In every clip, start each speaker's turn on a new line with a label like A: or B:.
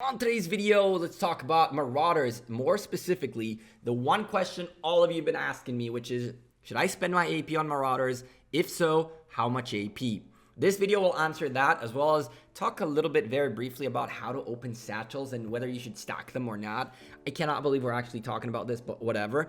A: On today's video, let's talk about Marauders, more specifically, the one question all of you have been asking me, which is, should I spend my AP on Marauders? If so, how much AP? This video will answer that, as well as talk a little bit very briefly about how to open satchels and whether you should stack them or not. I cannot believe we're actually talking about this, but whatever.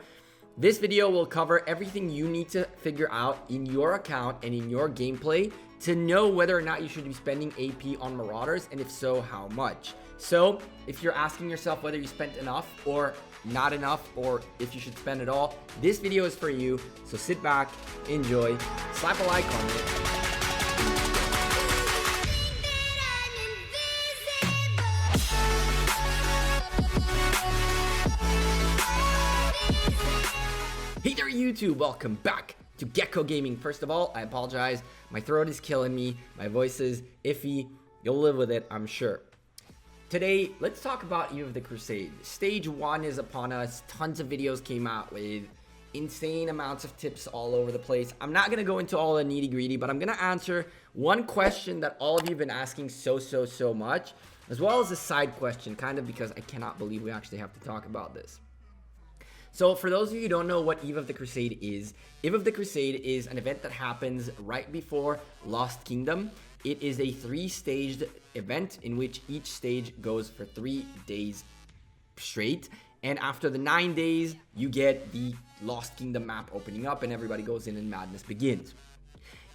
A: This video will cover everything you need to figure out in your account and in your gameplay to know whether or not you should be spending AP on Marauders, and if so, how much. So, if you're asking yourself whether you spent enough or not enough, or if you should spend it all, this video is for you. So sit back, enjoy, slap a like on it. Hey there YouTube, welcome back to Gekko Gaming. First of all, I apologize, my throat is killing me, my voice is iffy, you'll live with it, I'm sure. Today, let's talk about Eve of the Crusade. Stage 1 is upon us, tons of videos came out with insane amounts of tips all over the place. I'm not gonna go into all the nitty gritty, but I'm gonna answer one question that all of you have been asking so much, as well as a side question, kind of because I cannot believe we actually have to talk about this. So for those of you who don't know what Eve of the Crusade is an event that happens right before Lost Kingdom. It is a 3-staged event in which each stage goes for 3 days straight. And after the 9 days, you get the Lost Kingdom map opening up and everybody goes in and madness begins.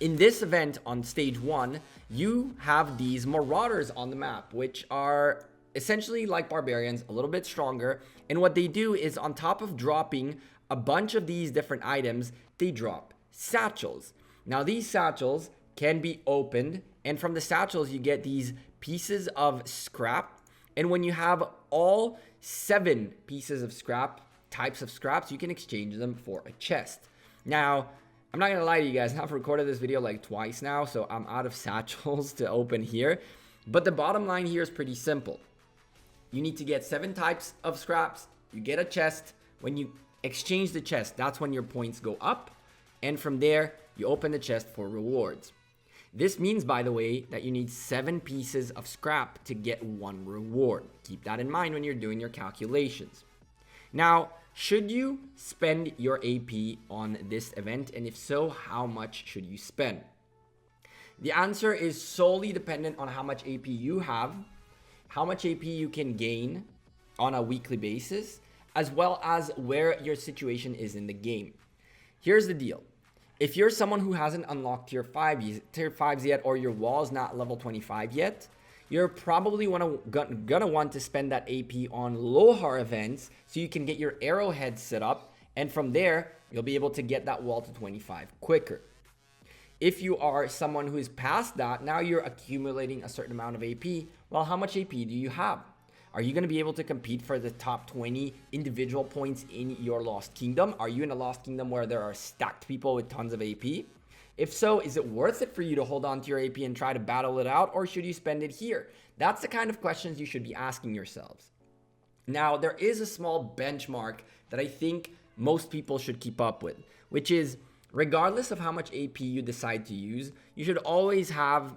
A: In this event on stage 1, you have these Marauders on the map, which are essentially like barbarians, a little bit stronger. And what they do is, on top of dropping a bunch of these different items, they drop satchels. Now these satchels can be opened, and from the satchels you get these pieces of scrap. And when you have all 7 pieces of scrap, types of scraps, you can exchange them for a chest. Now, I'm not gonna lie to you guys, I've recorded this video like twice now, so I'm out of satchels to open here. But the bottom line here is pretty simple. You need to get 7 types of scraps, you get a chest. When you exchange the chest, that's when your points go up. And from there, you open the chest for rewards. This means, by the way, that you need 7 pieces of scrap to get 1 reward. Keep that in mind when you're doing your calculations. Now, should you spend your AP on this event? And if so, how much should you spend? The answer is solely dependent on how much AP you have, how much AP you can gain on a weekly basis, as well as where your situation is in the game. Here's the deal. If you're someone who hasn't unlocked tier 5s yet, or your wall is not level 25 yet, you're probably gonna want to spend that AP on Lohar events so you can get your arrowhead set up, and from there, you'll be able to get that wall to 25 quicker. If you are someone who is past that, now you're accumulating a certain amount of AP. Well, how much AP do you have? Are you going to be able to compete for the top 20 individual points in your Lost Kingdom? Are you in a Lost Kingdom where there are stacked people with tons of AP? If so, is it worth it for you to hold on to your AP and try to battle it out, or should you spend it here? That's the kind of questions you should be asking yourselves. Now, there is a small benchmark that I think most people should keep up with, which is, regardless of how much AP you decide to use, you should always have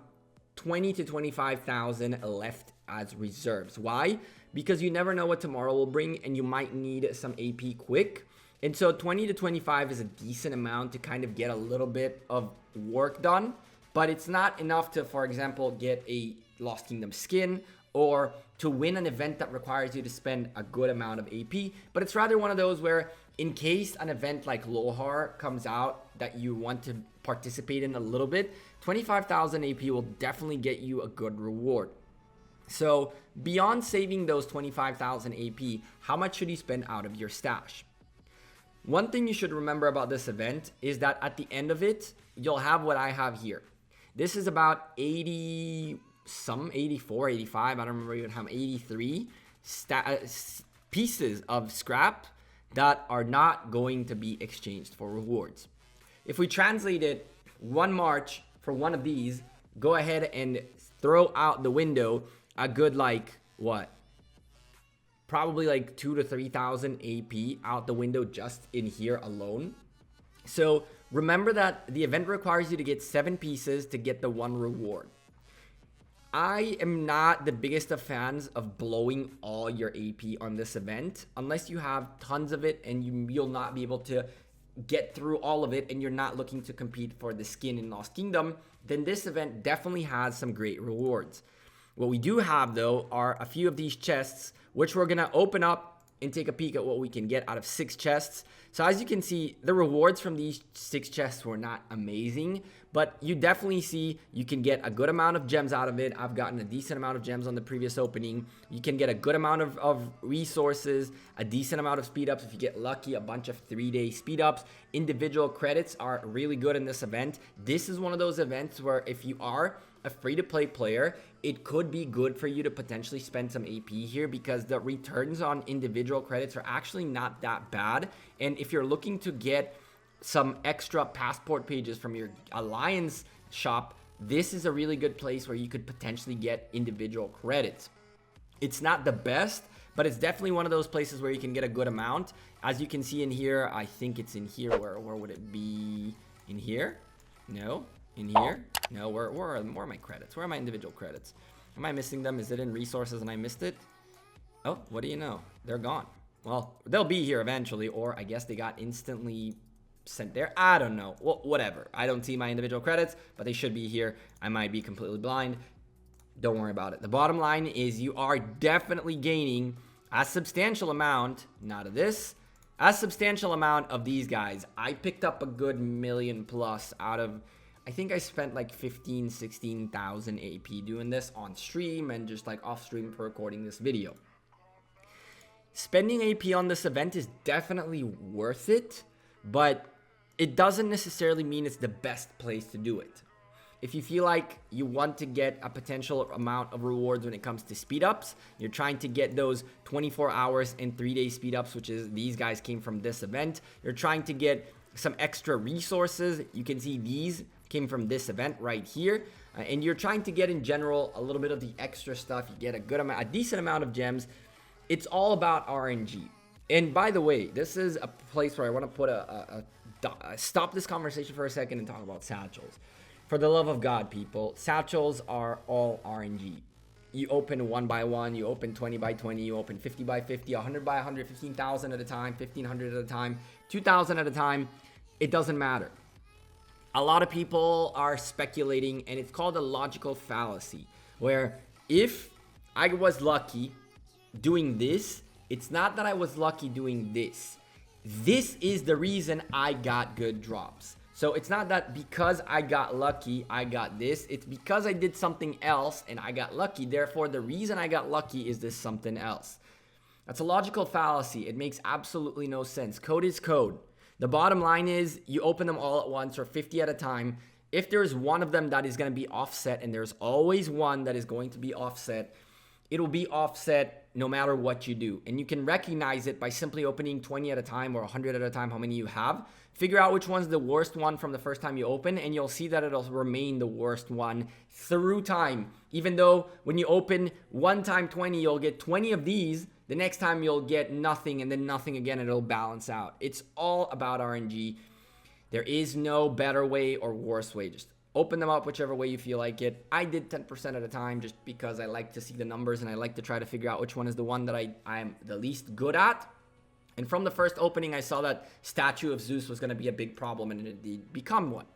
A: 20 to 25,000 left as reserves. Why? Because you never know what tomorrow will bring, and you might need some AP quick. And so 20 to 25 is a decent amount to kind of get a little bit of work done, but it's not enough to, for example, get a Lost Kingdom skin or to win an event that requires you to spend a good amount of AP. But it's rather one of those where, in case an event like Lohar comes out that you want to participate in a little bit, 25,000 AP will definitely get you a good reward. So beyond saving those 25,000 AP, how much should you spend out of your stash? One thing you should remember about this event is that at the end of it, you'll have what I have here. This is about 84, 85, I don't remember even how, 83 pieces of scrap that are not going to be exchanged for rewards. If we translate it, 1 March for one of these, go ahead and throw out the window a good, like, what? Probably like 2,000 to 3,000 AP out the window just in here alone. So remember that the event requires you to get 7 pieces to get the 1 reward. I am not the biggest of fans of blowing all your AP on this event unless you have tons of it and you'll not be able to get through all of it and you're not looking to compete for the skin in Lost Kingdom. Then this event definitely has some great rewards. What we do have though are a few of these chests, which we're gonna open up and take a peek at what we can get out of 6 chests. So as you can see, the rewards from these 6 chests were not amazing, but you definitely see you can get a good amount of gems out of it. I've gotten a decent amount of gems on the previous opening. You can get a good amount of resources, a decent amount of speed ups if you get lucky, a bunch of 3-day speed ups. Individual credits are really good in this event. This is one of those events where if you are a free-to-play player, it could be good for you to potentially spend some AP here because the returns on individual credits are actually not that bad. And if you're looking to get some extra passport pages from your alliance shop, this is a really good place where you could potentially get individual credits. It's not the best, but it's definitely one of those places where you can get a good amount. As you can see in here, I think it's in here. Where would it be? In here? No. In here? No, where are my credits? Where are my individual credits? Am I missing them? Is it in resources and I missed it? Oh, what do you know? They're gone. Well, they'll be here eventually, or I guess they got instantly sent there. I don't know. Well, whatever. I don't see my individual credits, but they should be here. I might be completely blind. Don't worry about it. The bottom line is you are definitely gaining a substantial amount, not of this, a substantial amount of these guys. I picked up a good million plus out of, I think I spent like 16,000 AP doing this on stream and just like off stream for recording this video. Spending AP on this event is definitely worth it, but it doesn't necessarily mean it's the best place to do it. If you feel like you want to get a potential amount of rewards when it comes to speed ups, you're trying to get those 24 hours and 3-day speed ups, which is these guys came from this event. You're trying to get some extra resources. You can see these came from this event right here. And you're trying to get in general a little bit of the extra stuff. You get a decent amount of gems. It's all about RNG. And by the way, this is a place where I want to put stop this conversation for a second and talk about satchels. For the love of God, people, satchels are all RNG. You open 1 by 1, you open 20 by 20, you open 50 by 50, 100 by 100, 15,000 at a time, 1,500 at a time, 2,000 at a time. It doesn't matter. A lot of people are speculating, and it's called a logical fallacy, where if I was lucky doing this, it's not that I was lucky doing this. This is the reason I got good drops. So it's not that because I got lucky, I got this. It's because I did something else and I got lucky. Therefore, the reason I got lucky is this something else. That's a logical fallacy. It makes absolutely no sense. Code is code. The bottom line is you open them all at once or 50 at a time. If there's one of them that is going to be offset, and there's always one that is going to be offset, it'll be offset no matter what you do. And you can recognize it by simply opening 20 at a time or 100 at a time, how many you have. Figure out which one's the worst one from the first time you open, and you'll see that it'll remain the worst one through time. Even though when you open 1 time 20, you'll get 20 of these. The next time you'll get nothing, and then nothing again, and it'll balance out. It's all about RNG. There is no better way or worse way. Just open them up whichever way you feel like it. I did 10% at a time just because I like to see the numbers and I like to try to figure out which one is the one that I'm the least good at. And from the first opening, I saw that Statue of Zeus was going to be a big problem, and it did become one.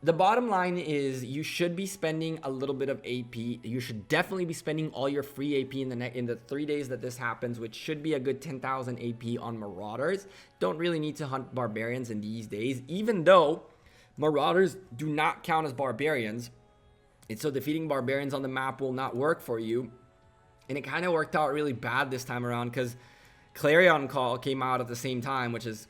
A: The bottom line is you should be spending a little bit of AP. You should definitely be spending all your free AP in the 3 days that this happens, which should be a good 10,000 AP on Marauders. Don't really need to hunt barbarians in these days, even though Marauders do not count as barbarians. And so defeating barbarians on the map will not work for you. And it kind of worked out really bad this time around because Clarion Call came out at the same time, which is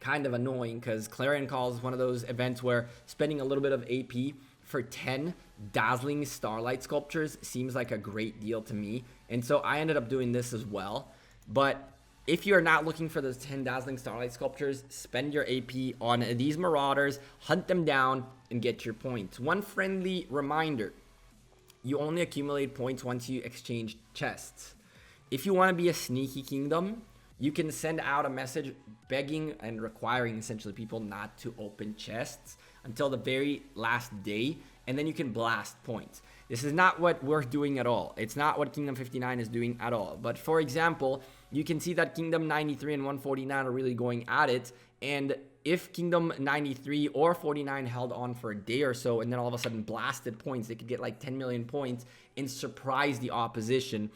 A: kind of annoying because Clarion Call is one of those events where spending a little bit of AP for 10 dazzling starlight sculptures seems like a great deal to me. And so I ended up doing this as well. But if you're not looking for those 10 dazzling starlight sculptures, spend your AP on these Marauders, hunt them down, and get your points. One friendly reminder, you only accumulate points once you exchange chests. If you want to be a sneaky kingdom, you can send out a message begging and requiring essentially people not to open chests until the very last day. and then you can blast points. This is not what we're doing at all. It's not what Kingdom 59 is doing at all. But for example, you can see that Kingdom 93 and 149 are really going at it. And if Kingdom 93 or 49 held on for a day or so and then all of a sudden blasted points, they could get like 10 million points and surprise the opposition.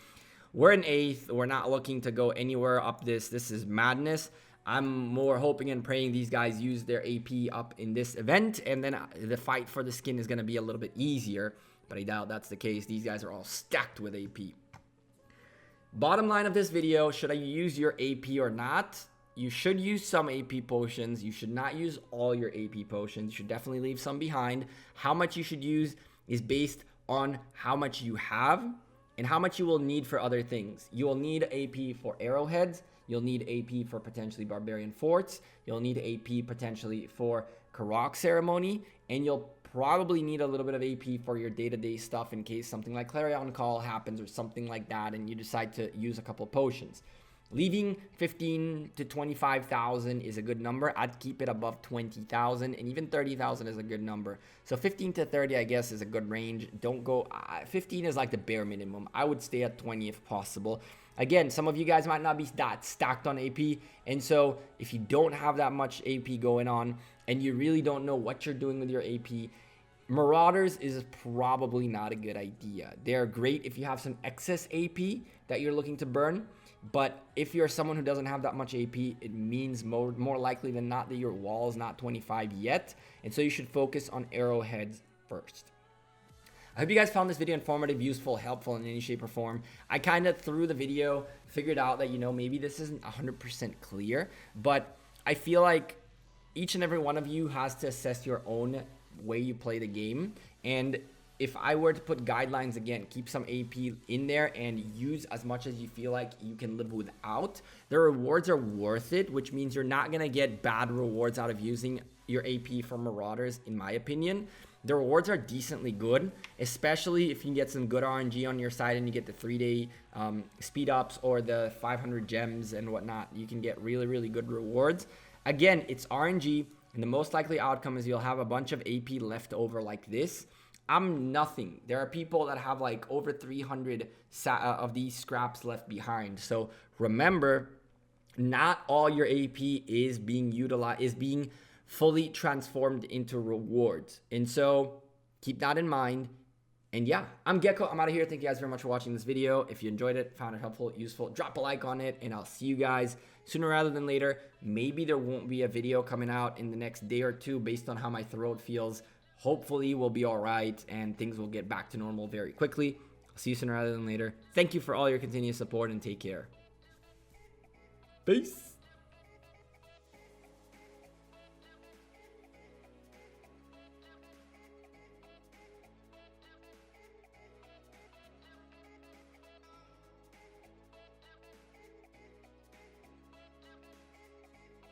A: We're in 8th. We're not looking to go anywhere up this. This is madness. I'm more hoping and praying these guys use their AP up in this event, and then the fight for the skin is going to be a little bit easier. But I doubt that's the case. These guys are all stacked with AP. Bottom line of this video, should I use your AP or not? You should use some AP potions. You should not use all your AP potions. You should definitely leave some behind. How much you should use is based on how much you have and how much you will need for other things. You will need AP for arrowheads. You'll need AP for potentially barbarian forts. You'll need AP potentially for Karok ceremony, and you'll probably need a little bit of AP for your day-to-day stuff in case something like Clarion Call happens or something like that and you decide to use a couple potions. Leaving 15 to 25,000 is a good number. I'd keep it above 20,000, and even 30,000 is a good number. So 15 to 30, I guess, is a good range. Don't go 15 is like the bare minimum. I would stay at 20 if possible. Again, some of you guys might not be that stacked on AP, and so if you don't have that much AP going on and you really don't know what you're doing with your AP, Marauders is probably not a good idea. They're great if you have some excess AP that you're looking to burn, but if you're someone who doesn't have that much AP, it means more likely than not that your wall is not 25 yet, and so you should focus on arrowheads first. I hope you guys found this video informative, useful, helpful in any shape or form. I kind of, through the video, figured out that, you know, maybe this isn't 100% clear, but I feel like each and every one of you has to assess your own way you play the game. And if I were to put guidelines, again, keep some AP in there and use as much as you feel like you can live without, the rewards are worth it, which means you're not going to get bad rewards out of using your AP for Marauders, in my opinion. The rewards are decently good, especially if you get some good RNG on your side and you get the 3-day speed ups or the 500 gems and whatnot. You can get really, really good rewards. Again, it's RNG, and the most likely outcome is you'll have a bunch of AP left over like this. I'm nothing. There are people that have like over 300 of these scraps left behind. So remember, not all your AP is being utilized, is being fully transformed into rewards. And so keep that in mind. And yeah, I'm Gekko. I'm out of here. Thank you guys very much for watching this video. If you enjoyed it, found it helpful, useful, drop a like on it, and I'll see you guys sooner rather than later. Maybe there won't be a video coming out in the next day or two based on how my throat feels. Hopefully we'll be all right and things will get back to normal very quickly. I'll see you sooner rather than later. Thank you for all your continued support and take care. Peace.